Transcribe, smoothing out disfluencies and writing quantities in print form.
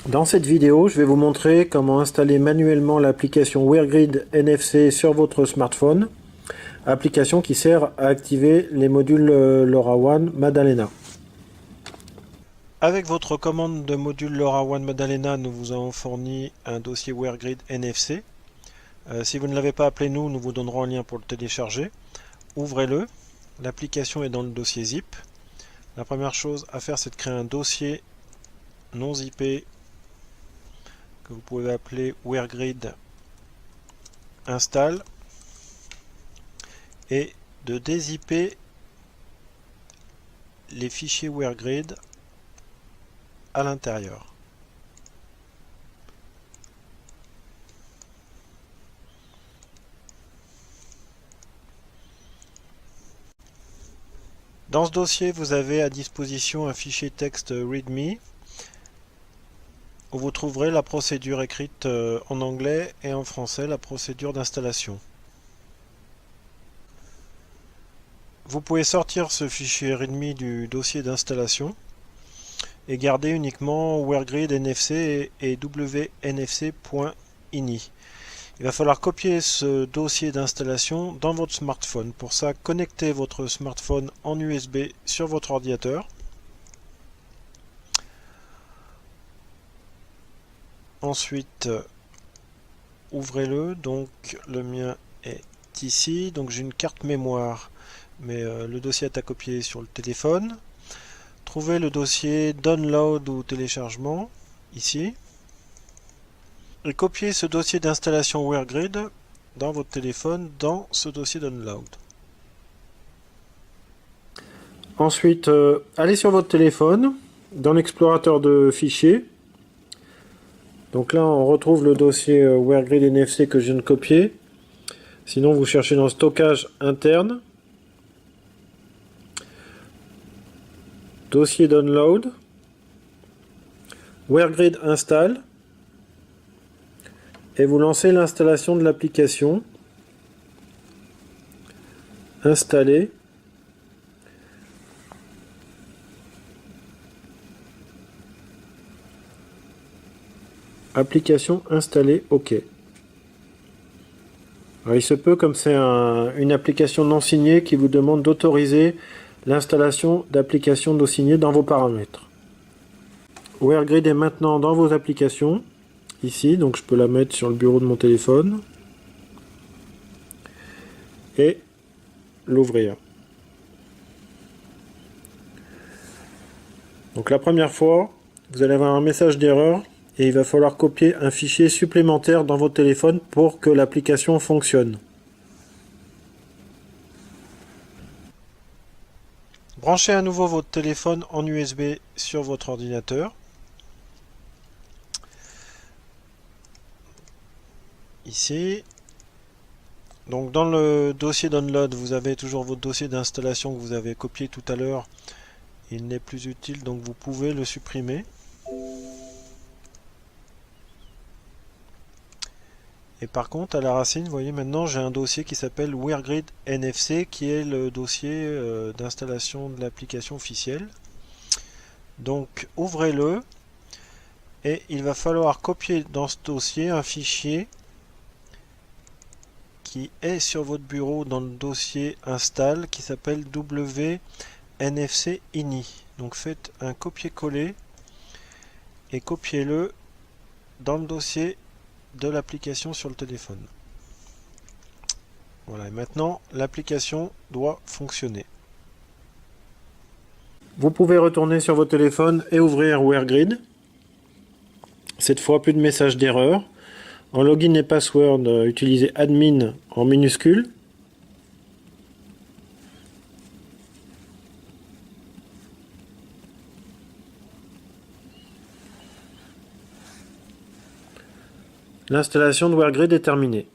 Dans cette vidéo, je vais vous montrer comment installer manuellement l'application WearGrid NFC sur votre smartphone, application qui sert à activer les modules LoRaWAN Madalena. Avec votre commande de module LoRaWAN Madalena, nous vous avons fourni un dossier WearGrid NFC. Si vous ne l'avez pas appelé nous vous donnerons un lien pour le télécharger. Ouvrez-le. L'application est dans le dossier zip. La première chose à faire, c'est de créer un dossier non zippé que vous pouvez appeler WearGrid install et de dézipper les fichiers WearGrid à l'intérieur. Dans ce dossier, vous avez à disposition un fichier texte README où vous trouverez la procédure écrite en anglais et en français, la procédure d'installation. Vous pouvez sortir ce fichier README du dossier d'installation et garder uniquement WearGrid NFC et WNFC.ini. Il va falloir copier ce dossier d'installation dans votre smartphone. Pour ça, connectez votre smartphone en USB sur votre ordinateur. Ensuite, ouvrez-le. Donc, le mien est ici. Donc, j'ai une carte mémoire, mais le dossier est à copier sur le téléphone. Trouvez le dossier Download ou téléchargement, ici. Et copiez ce dossier d'installation WearGrid dans votre téléphone, dans ce dossier Download. Ensuite, allez sur votre téléphone, dans l'explorateur de fichiers. Donc là, on retrouve le dossier WearGrid NFC que je viens de copier. Sinon, vous cherchez dans stockage interne. Dossier Download. WearGrid install. Et vous lancez l'installation de l'application. Installer. Application installée, OK. Alors, il se peut, comme c'est une application non signée, qui vous demande d'autoriser l'installation d'applications non signées dans vos paramètres. WearGrid est maintenant dans vos applications. Ici, donc je peux la mettre sur le bureau de mon téléphone et l'ouvrir. Donc la première fois, vous allez avoir un message d'erreur et il va falloir copier un fichier supplémentaire dans votre téléphone pour que l'application fonctionne. Branchez à nouveau votre téléphone en USB sur votre ordinateur. Ici, donc dans le dossier download, vous avez toujours votre dossier d'installation que vous avez copié tout à l'heure. Il n'est plus utile, donc vous pouvez le supprimer. Et par contre, à la racine, vous voyez maintenant, j'ai un dossier qui s'appelle WearGrid NFC, qui est le dossier d'installation de l'application officielle. Donc, ouvrez-le, et il va falloir copier dans ce dossier un fichier qui est sur votre bureau dans le dossier install qui s'appelle WNFC.ini. Donc faites un copier-coller et copiez-le dans le dossier de l'application sur le téléphone. Voilà, et maintenant l'application doit fonctionner. Vous pouvez retourner sur votre téléphone et ouvrir WearGrid. Cette fois, plus de message d'erreur. En login et password, utilisez admin en minuscule. L'installation de WearGrid est terminée.